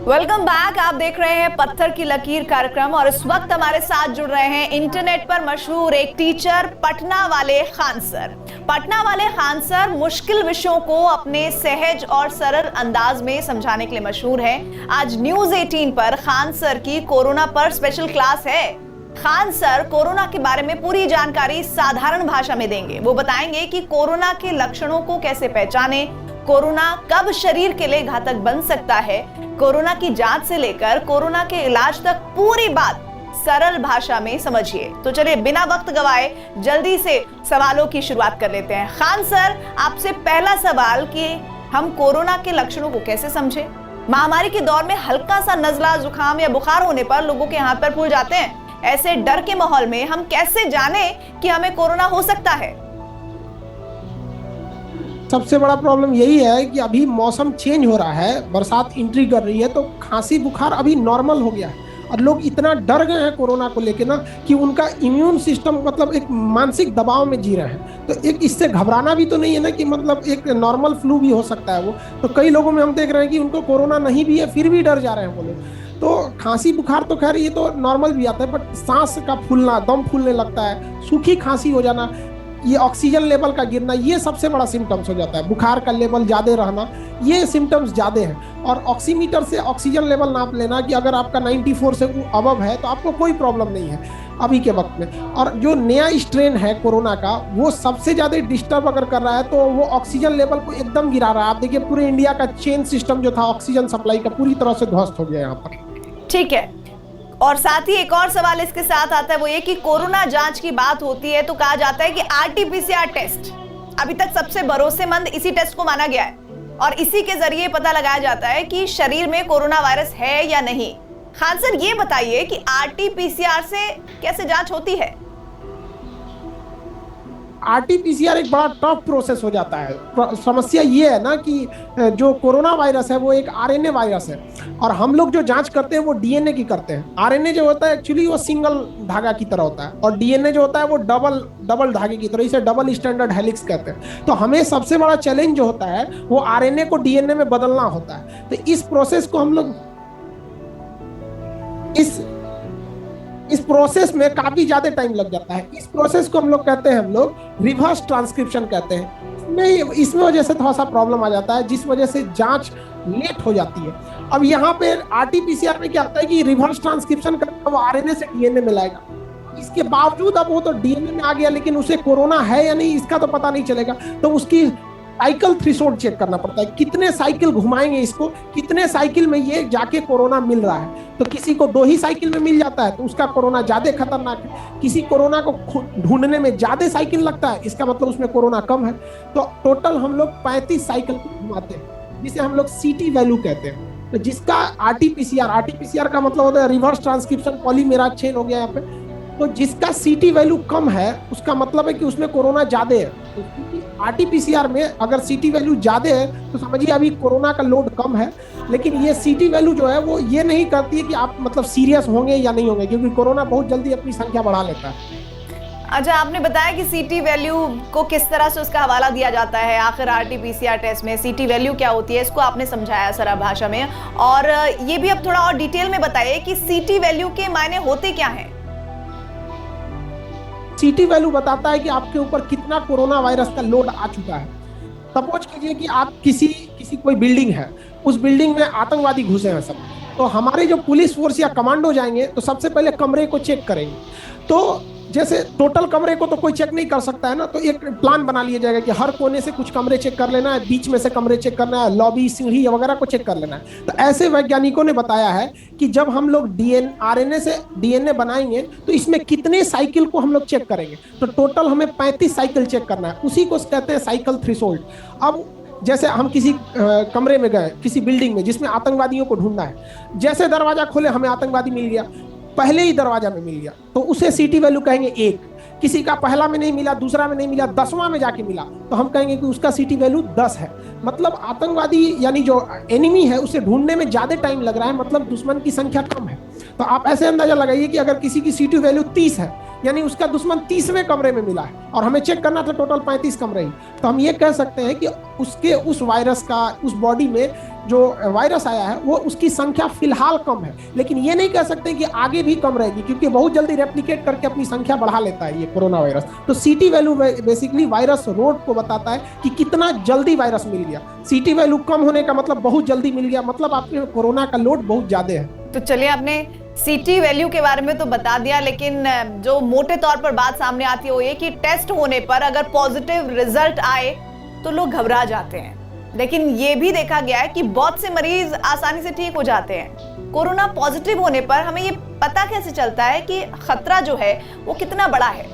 Welcome back. आप देख रहे हैं पत्थर की लकीर कार्यक्रम और इस वक्त हमारे साथ जुड़ रहे हैं इंटरनेट पर मशहूर एक टीचर पटना वाले खान सर। पटना वाले खान सर मुश्किल विषयों को अपने सहज और सरल अंदाज में समझाने के लिए मशहूर हैं। आज न्यूज़ 18 पर खान सर की कोरोना पर स्पेशल क्लास है। खान सर कोरोना के बारे में पूरी जानकारी साधारण भाषा में देंगे। वो बताएंगे कि कोरोना के लक्षणों को कैसे पहचाने, कोरोना कब शरीर के लिए घातक बन सकता है, कोरोना की जांच से लेकर कोरोना के इलाज तक पूरी बात सरल भाषा में समझिए। तो चलिए बिना वक्त गवाए जल्दी से सवालों की शुरुआत कर लेते हैं। खान सर, आपसे पहला सवाल कि हम कोरोना के लक्षणों को कैसे समझें? महामारी के दौर में हल्का सा नजला, जुकाम या बुखार होने पर लोगों के हाथ पैर फूल जाते हैं। ऐसे डर के माहौल में हम कैसे जाने कि हमें कोरोना हो सकता है? सबसे बड़ा प्रॉब्लम यही है कि अभी मौसम चेंज हो रहा है, बरसात एंट्री कर रही है, तो खांसी बुखार अभी नॉर्मल हो गया है और लोग इतना डर गए हैं कोरोना को लेके ना कि उनका इम्यून सिस्टम मतलब एक मानसिक दबाव में जी रहे हैं। तो एक इससे घबराना भी तो नहीं है ना कि मतलब एक नॉर्मल फ्लू भी हो सकता है वो। तो कई लोगों में हम देख रहे हैं कि उनको कोरोना नहीं भी है फिर भी डर जा रहे हैं वो लोग। तो खांसी बुखार तो खैर ये तो नॉर्मल भी आता है, बट सांस का फूलना, दम फूलने लगता है, सूखी खांसी हो जाना, ये ऑक्सीजन लेवल का गिरना, ये सबसे बड़ा सिम्टम्स हो जाता है। बुखार का लेवल ज़्यादा रहना, ये सिम्टम्स ज़्यादा हैं। और ऑक्सीमीटर से ऑक्सीजन लेवल नाप लेना कि अगर आपका 94 से अबव है तो आपको कोई प्रॉब्लम नहीं है अभी के वक्त में। और जो नया स्ट्रेन है कोरोना का, वो सबसे ज़्यादा डिस्टर्ब अगर कर रहा है तो वो ऑक्सीजन लेवल को एकदम गिरा रहा है। आप देखिए पूरे इंडिया का चेन सिस्टम जो था ऑक्सीजन सप्लाई का पूरी तरह से ध्वस्त हो गया यहाँ पर। ठीक है, और साथ ही एक और सवाल इसके साथ आता है, वो ये कि कोरोना जांच की बात होती है तो कहा जाता है कि आरटीपीसीआर टेस्ट अभी तक सबसे भरोसेमंद इसी टेस्ट को माना गया है और इसी के जरिए पता लगाया जाता है कि शरीर में कोरोना वायरस है या नहीं। खान सर, ये बताइए कि आरटीपीसीआर से कैसे जांच होती है? आरटीपीसीआर एक बड़ा टफ प्रोसेस हो जाता है। समस्या ये है ना कि जो कोरोना वायरस है वो एक आरएनए वायरस है और हम लोग जो जांच करते हैं वो डीएनए की करते हैं। आरएनए जो होता है एक्चुअली वो सिंगल धागा की तरह होता है और डीएनए जो होता है वो डबल धागे की तरह, इसे डबल स्टैंडर्ड हेलिक्स कहते हैं। तो हमें सबसे बड़ा चैलेंज जो होता है वो आरएनए को डीएनए में बदलना होता है। तो इस प्रोसेस को हम लोग इस प्रोसेस में काफी ज्यादा टाइम लग जाता है। इस प्रोसेस को हम लोग कहते हैं, हम लोग रिवर्स ट्रांसक्रिप्शन कहते हैं। इसमें वजह से थोड़ा सा प्रॉब्लम आ जाता है जिस वजह से जांच लेट हो जाती है। अब यहाँ पे आरटीपीसीआर में क्या होता है कि रिवर्स ट्रांसक्रिप्शन करता है, वो आरएनए से डीएनए में लाएगा। इसके बावजूद अब वो तो डीएनए में आ गया लेकिन उसे कोरोना है या नहीं इसका तो पता नहीं चलेगा। तो उसकी साइकिल थ्रेशोल्ड चेक करना पड़ता है, कितने साइकिल घुमाएंगे इसको, कितने साइकिल में ये जाके कोरोना मिल रहा है। तो किसी को 2 ही साइकिल में मिल जाता है तो उसका कोरोना ज्यादा खतरनाक है। किसी कोरोना को ढूंढने में ज्यादा साइकिल लगता है, इसका मतलब उसमें कोरोना कम है। तो टोटल हम लोग 35 साइकिल घुमाते हैं जिसे हम लोग सीटी वैल्यू कहते हैं। तो जिसका आरटीपीसीआर का मतलब होता है रिवर्स ट्रांसक्रिप्शन पॉलीमेराज चेन हो गया यहाँ पे। तो जिसका सीटी वैल्यू कम है उसका मतलब है कि उसमें कोरोना ज्यादा है। तो आरटीपीसीआर में अगर सीटी वैल्यू ज्यादा है तो समझिए अभी कोरोना का लोड कम है। लेकिन ये सीटी वैल्यू जो है वो ये नहीं करती है कि आप मतलब सीरियस होंगे या नहीं होंगे, क्योंकि कोरोना बहुत जल्दी अपनी संख्या बढ़ा लेता है। अच्छा, आपने बताया कि सीटी वैल्यू को किस तरह से उसका हवाला दिया जाता है। आखिर आरटीपीसीआर टेस्ट में सीटी वैल्यू क्या होती है, इसको आपने समझाया सरल भाषा में। और ये भी अब थोड़ा और डिटेल में बताइए कि सीटी वैल्यू के मायने होते क्या हैं? सीटी वैल्यू बताता है कि आपके ऊपर कितना कोरोना वायरस का लोड आ चुका है। सपोज कीजिए कि आप किसी कोई बिल्डिंग है, उस बिल्डिंग में आतंकवादी घुसे हैं सब, तो हमारे जो पुलिस फोर्स या कमांडो जाएंगे तो सबसे पहले कमरे को चेक करेंगे। तो जैसे टोटल कमरे को तो कोई चेक नहीं कर सकता है ना, तो एक प्लान बना लिया जाएगा कि हर कोने से कुछ कमरे चेक कर लेना है, बीच में से कमरे चेक करना है, लॉबी, सीढ़ी वगैरह को चेक कर लेना है। तो ऐसे वैज्ञानिकों ने बताया है कि जब हम लोग आरएनए से डीएनए बनाएंगे तो इसमें कितने साइकिल को हम लोग चेक करेंगे। तो टोटल हमें 35 साइकिल चेक करना है, उसी को कहते हैं साइकिल थ्रेशोल्ड। अब जैसे हम किसी कमरे में गए, किसी बिल्डिंग में जिसमें आतंकवादियों को ढूंढना है, जैसे दरवाजा खोले हमें आतंकवादी मिल गया, पहले ही दरवाजा में मिल गया, तो उसे सीटी वैल्यू कहेंगे 1। किसी का पहला में नहीं मिला, दूसरा में नहीं मिला, 10वां में जाके मिला, तो हम कहेंगे कि उसका सीटी वैल्यू 10 है। मतलब आतंकवादी यानी जो एनिमी है उसे ढूंढने में ज्यादा टाइम लग रहा है, मतलब दुश्मन की संख्या कम है। तो आप ऐसे अंदाजा लगाइए कि अगर किसी की सीटी वैल्यू 30 है यानी उसका दुश्मन 30वें कमरे में मिला है और हमें चेक करना था टोटल 35 कमरे ही, तो हम ये कह सकते हैं कि उसके उस वायरस का उस बॉडी में जो वायरस आया है वो उसकी संख्या फिलहाल कम है, लेकिन ये नहीं कह सकते कि आगे भी कम रहेगी, क्योंकि बहुत जल्दी रेप्लिकेट करके अपनी संख्या बढ़ा लेता है ये कोरोना वायरस। तो सीटी वैल्यू बेसिकली वायरस लोड को बताता है कि कितना जल्दी वायरस मिल गया। सीटी वैल्यू कम होने का मतलब बहुत जल्दी मिल गया, मतलब आपके कोरोना का लोड बहुत ज्यादा है। तो चलिए, आपने सीटी वैल्यू के बारे में तो बता दिया, लेकिन जो मोटे तौर पर बात सामने आती है वो ये कि टेस्ट होने पर अगर पॉजिटिव रिजल्ट आए तो लोग घबरा जाते हैं, लेकिन ये भी देखा गया है कि बहुत से मरीज आसानी से ठीक हो जाते हैं। कोरोना पॉजिटिव होने पर हमें ये पता कैसे चलता है कि खतरा जो है वो कितना बड़ा है?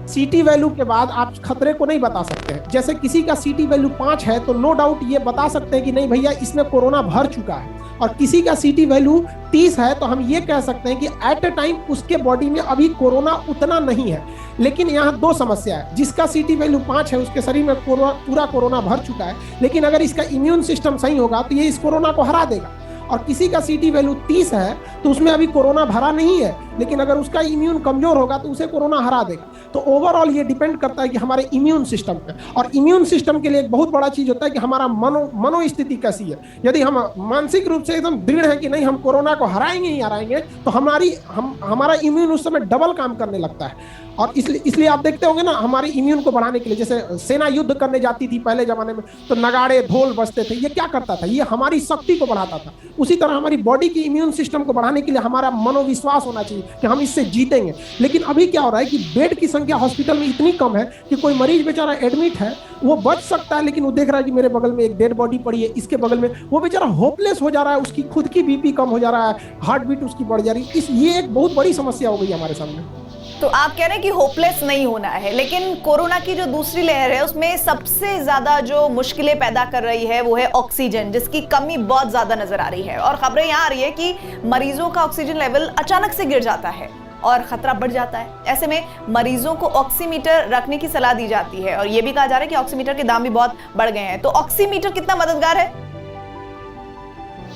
सीटी वैल्यू के बाद आप खतरे को नहीं बता सकते हैं। जैसे किसी का सीटी वैल्यू 5 है तो नो डाउट ये बता सकते हैं कि नहीं भैया इसमें कोरोना भर चुका है, और किसी का सीटी वैल्यू 30 है तो हम ये कह सकते हैं कि एट अ टाइम उसके बॉडी में अभी कोरोना उतना नहीं है। लेकिन यहाँ दो समस्या है, जिसका सीटी वैल्यू 5 है उसके शरीर में पूरा कोरोना भर चुका है, लेकिन अगर इसका इम्यून सिस्टम सही होगा तो ये इस कोरोना को हरा देगा। और किसी का सीटी वैल्यू 30 है तो उसमें अभी कोरोना भरा नहीं है, लेकिन अगर उसका इम्यून कमजोर होगा तो उसे कोरोना हरा देगा। तो ओवरऑल ये डिपेंड करता है कि हमारे इम्यून सिस्टम पे, और इम्यून सिस्टम के लिए एक बहुत बड़ा चीज होता है कि हमारा मनोस्थिति कैसी है। यदि हम मानसिक रूप से एकदम दृढ़ है कि नहीं हम कोरोना को हराएंगे ही हराएंगे, तो हमारा इम्यून उस समय डबल काम करने लगता है। और इसलिए आप देखते होंगे ना, हमारे इम्यून को बढ़ाने के लिए, जैसे सेना युद्ध करने जाती थी पहले जमाने में तो नगाड़े ढोल बजते थे, ये क्या करता था? ये हमारी शक्ति को बढ़ाता था। उसी तरह हमारी बॉडी की इम्यून सिस्टम को बढ़ाने के लिए हमारा मनोविश्वास होना चाहिए कि हम इससे जीतेंगे। लेकिन अभी क्या हो रहा है कि बेड की संख्या हॉस्पिटल में इतनी कम है कि कोई मरीज बेचारा एडमिट है, वो बच सकता है, लेकिन वो देख रहा है कि मेरे बगल में एक डेड बॉडी पड़ी है, इसके बगल में, वो बेचारा होपलेस हो जा रहा है, उसकी खुद की बीपी कम हो जा रहा है, हार्ट बीट उसकी बढ़ जा रही है। ये एक बहुत बड़ी समस्या हो गई हमारे सामने। तो आप कह रहे हैं कि होपलेस नहीं होना है, लेकिन कोरोना की जो दूसरी लहर है उसमें सबसे ज्यादा जो मुश्किलें पैदा कर रही है वो है ऑक्सीजन, जिसकी कमी बहुत ज्यादा नजर आ रही है। और खबरें यहाँ आ रही है कि मरीजों का ऑक्सीजन लेवल अचानक से गिर जाता है और खतरा बढ़ जाता है। ऐसे में मरीजों को ऑक्सीमीटर रखने की सलाह दी जाती है, और ये भी कहा जा रहा है कि ऑक्सीमीटर के दाम भी बहुत बढ़ गए हैं। तो ऑक्सीमीटर कितना मददगार है?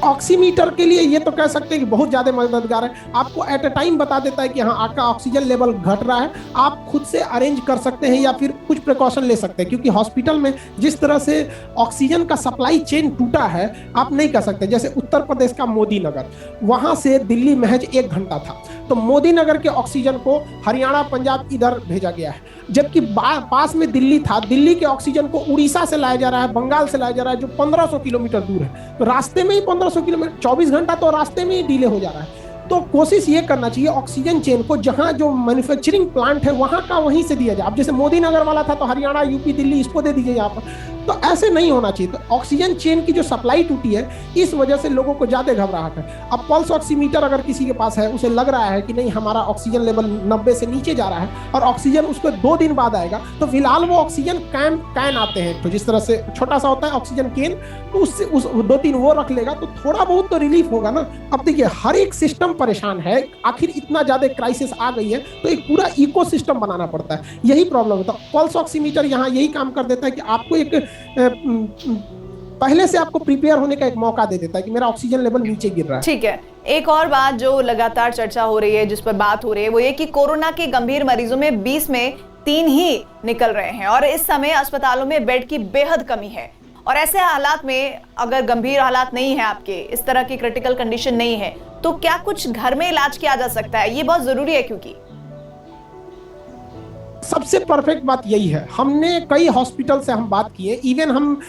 ऑक्सीमीटर के लिए ये तो कह सकते हैं कि बहुत ज्यादा मददगार है। आपको एट अ टाइम बता देता है कि हाँ आपका ऑक्सीजन लेवल घट रहा है। आप खुद से अरेंज कर सकते हैं या फिर कुछ प्रिकॉशन ले सकते हैं, क्योंकि हॉस्पिटल में जिस तरह से ऑक्सीजन का सप्लाई चेन टूटा है आप नहीं कर सकते। जैसे उत्तर प्रदेश का मोदी नगर, वहां से दिल्ली महज 1 घंटा था, तो मोदी नगर के ऑक्सीजन को हरियाणा पंजाब इधर भेजा गया है, जबकि पास में दिल्ली था। दिल्ली के ऑक्सीजन को उड़ीसा से लाया जा रहा है, बंगाल से लाया जा रहा है, जो 1500 किलोमीटर दूर है। तो रास्ते में ही 1500 किलोमीटर, 24 घंटा तो रास्ते में ही डिले हो जा रहा है। तो कोशिश ये करना चाहिए ऑक्सीजन चेन को, जहां जो मैन्युफैक्चरिंग प्लांट है वहां का वहीं से दिया जाए। अब जैसे मोदी नगर वाला था तो हरियाणा, यूपी, दिल्ली इसको दे दीजिए यहाँ पर, तो ऐसे नहीं होना चाहिए। तो ऑक्सीजन चेन की जो सप्लाई टूटी है, इस वजह से लोगों को ज्यादा घबराहट है। अब पल्स ऑक्सीमीटर अगर किसी के पास है, उसे लग रहा है कि नहीं हमारा ऑक्सीजन लेवल 90 से नीचे जा रहा है और ऑक्सीजन उसको 2 दिन बाद आएगा, तो फिलहाल वो ऑक्सीजन कैन आते हैं, तो जिस तरह से छोटा सा होता है ऑक्सीजन कैन, तो उससे 2-3 वो रख लेगा तो थोड़ा बहुत तो रिलीफ होगा ना। अब देखिए हर एक सिस्टम परेशान है, आखिर इतना ज्यादा क्राइसिस आ गई है तो एक पूरा इकोसिस्टम बनाना पड़ता है, यही प्रॉब्लम होता है। पल्स ऑक्सीमीटर यहाँ यही काम कर देता है कि आपको एक पहले से आपको प्रिपेयर होने का एक मौका दे देता है कि मेरा ऑक्सीजन लेवल नीचे गिर रहा है। ठीक है, एक और बात जो लगातार चर्चा हो रही है, जिस पर बात हो रही है, वो ये कि कोरोना के गंभीर मरीजों में 20 में 3 ही निकल रहे हैं और इस समय अस्पतालों में बेड की बेहद कमी है। और ऐसे हालात में अगर गंभीर हालात नहीं है, आपके इस तरह की क्रिटिकल कंडीशन नहीं है, तो क्या कुछ घर में इलाज किया जा सकता है? ये बहुत जरूरी है, क्योंकि सबसे परफेक्ट बात यही है। हमने कई हॉस्पिटल से हम बात किए, इवन हम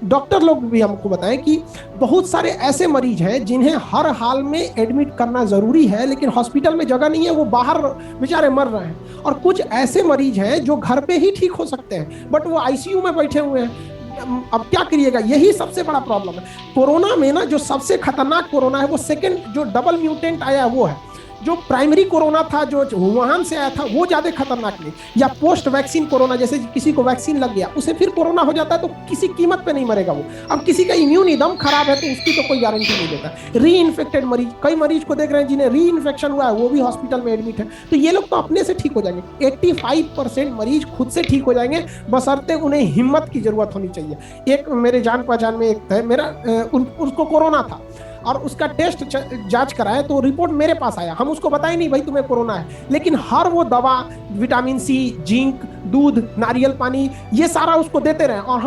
डॉक्टर लोग भी हमको बताएं कि बहुत सारे ऐसे मरीज हैं जिन्हें हर हाल में एडमिट करना जरूरी है, लेकिन हॉस्पिटल में जगह नहीं है, वो बाहर बेचारे मर रहे हैं। और कुछ ऐसे मरीज हैं जो घर पे ही ठीक हो सकते हैं, बट वो आईसीयू में बैठे हुए हैं। अब क्या करिएगा, यही सबसे बड़ा प्रॉब्लम है कोरोना में ना। जो सबसे खतरनाक कोरोना है वो सेकंड जो डबल म्यूटेंट आया वो है। जो प्राइमरी कोरोना था जो वुहान से आया था वो ज्यादा खतरनाक नहीं, या पोस्ट वैक्सीन कोरोना, जैसे किसी को वैक्सीन लग गया उसे फिर कोरोना हो जाता है तो किसी कीमत पे नहीं मरेगा वो। अब किसी का इम्यून एकदम खराब है तो उसकी तो कोई गारंटी नहीं देता। री इन्फेक्टेड मरीज, कई मरीज को देख रहे हैं जिन्हें री इन्फेक्शन हुआ है, वो भी हॉस्पिटल में एडमिट है, तो ये लोग तो अपने से ठीक हो जाएंगे। 85% मरीज खुद से ठीक हो जाएंगे, बशर्ते उन्हें हिम्मत की जरूरत होनी चाहिए। एक मेरे जान पहचान में एक थे, मेरा उसको कोरोना था और उसका टेस्ट जांच कराया तो रिपोर्ट मेरे पास आया। हम उसको बताए नहीं भाई तुम्हें कोरोना है, लेकिन हर वो दवा, विटामिन सी, जिंक, दूध, नारियल पानी, ये सारा उसको देते रहे। और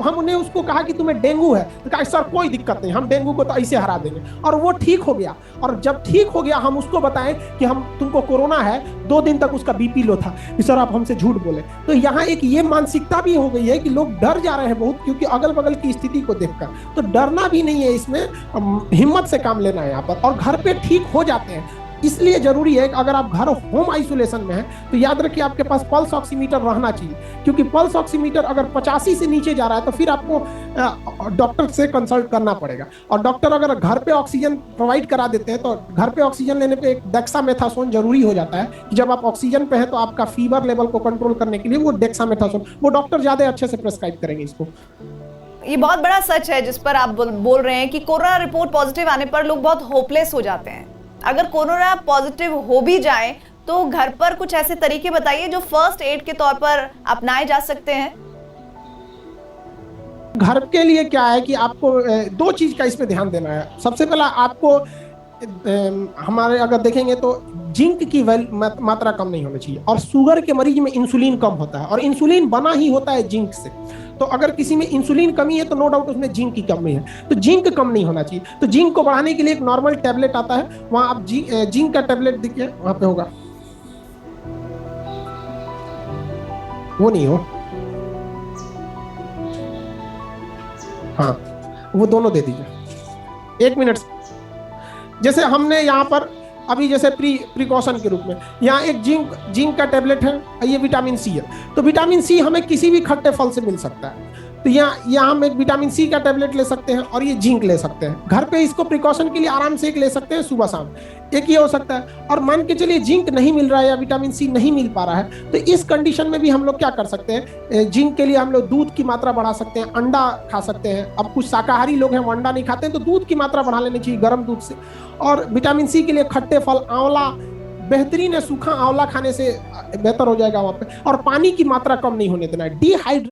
हम उन्हें उसको कहा कि तुम्हें डेंगू है, तो कहा सर कोई दिक्कत नहीं, हम डेंगू को तो ऐसे हरा देंगे। और वो ठीक हो गया। और जब ठीक हो गया हम उसको बताएं कि हम तुमको कोरोना है, 2 दिन तक उसका बीपी लो था कि सर आप हमसे झूठ बोले। तो यहाँ एक ये मानसिकता भी हो गई है कि लोग डर जा रहे हैं बहुत, क्योंकि अगल बगल की स्थिति को देखकर। तो डरना भी नहीं है इसमें, हिम्मत से काम लेना है यहाँ पर, और घर पे ठीक हो जाते हैं। इसलिए जरूरी है कि अगर आप घर होम आइसोलेशन में हैं तो याद रखिए आपके पास पल्स ऑक्सीमीटर रहना चाहिए, क्योंकि पल्स ऑक्सीमीटर अगर 85 से नीचे जा रहा है तो फिर आपको डॉक्टर से कंसल्ट करना पड़ेगा। और डॉक्टर अगर घर पे ऑक्सीजन प्रोवाइड करा देते हैं तो घर पे ऑक्सीजन लेने पे एक डेक्सामेथासोन जरूरी हो जाता है कि जब आप ऑक्सीजन पे हैं तो आपका फीवर लेवल को कंट्रोल करने के लिए वो डेक्सामेथासोन वो डॉक्टर ज्यादा अच्छे से प्रेस्क्राइब करेंगे इसको। ये बहुत बड़ा सच है जिस पर आप बोल रहे हैं कि कोरोना रिपोर्ट पॉजिटिव आने पर लोग बहुत होपलेस हो जाते हैं। अगर कोरोना पॉजिटिव हो भी जाए तो घर पर कुछ ऐसे तरीके बताइए जो फर्स्ट एड के तौर पर अपनाए जा सकते हैं। घर के लिए क्या है कि आपको 2 चीज का इस पे ध्यान देना है। सबसे पहला आपको हमारे अगर देखेंगे तो जिंक की मात्रा कम नहीं होनी चाहिए, और शुगर के मरीज में इंसुलिन कम होता है, और इंसुलिन बना ही होता है जिंक से। तो अगर किसी में इंसुलिन कमी है तो नो डाउट उसमें जिंक की कमी है, तो जिंक कम नहीं होना चाहिए। तो जिंक को बढ़ाने के लिए एक नॉर्मल टैबलेट आता है, वहां आप जिंक का टैबलेट देखिए वहां पे होगा, वो नहीं हो, हाँ वो दोनों दे दीजिए 1 मिनट। जैसे हमने यहाँ पर अभी जैसे प्रिकॉशन के रूप में यहाँ एक जिंक का टैबलेट है, ये विटामिन सी है। तो विटामिन सी हमें किसी भी खट्टे फल से मिल सकता है, तो यहाँ हम एक विटामिन सी का टैबलेट ले सकते हैं और ये जिंक ले सकते हैं। घर पे इसको प्रिकॉशन के लिए आराम से एक ले सकते हैं सुबह शाम, एक ये हो सकता है। और मान के चलिए जिंक नहीं मिल रहा है या विटामिन सी नहीं मिल पा रहा है, तो इस कंडीशन में भी हम लोग क्या कर सकते हैं, जिंक के लिए हम लोग दूध की मात्रा बढ़ा सकते हैं, अंडा खा सकते हैं। अब कुछ शाकाहारी लोग हैं वो अंडा नहीं खाते हैं, तो दूध की मात्रा बढ़ा लेनी चाहिए गर्म दूध से। और विटामिन सी के लिए खट्टे फल, आंवला बेहतरीन है, सूखा आंवला खाने से बेहतर हो जाएगा वहां पे। और पानी की मात्रा कम नहीं होने देना है, डिहाइड्रेट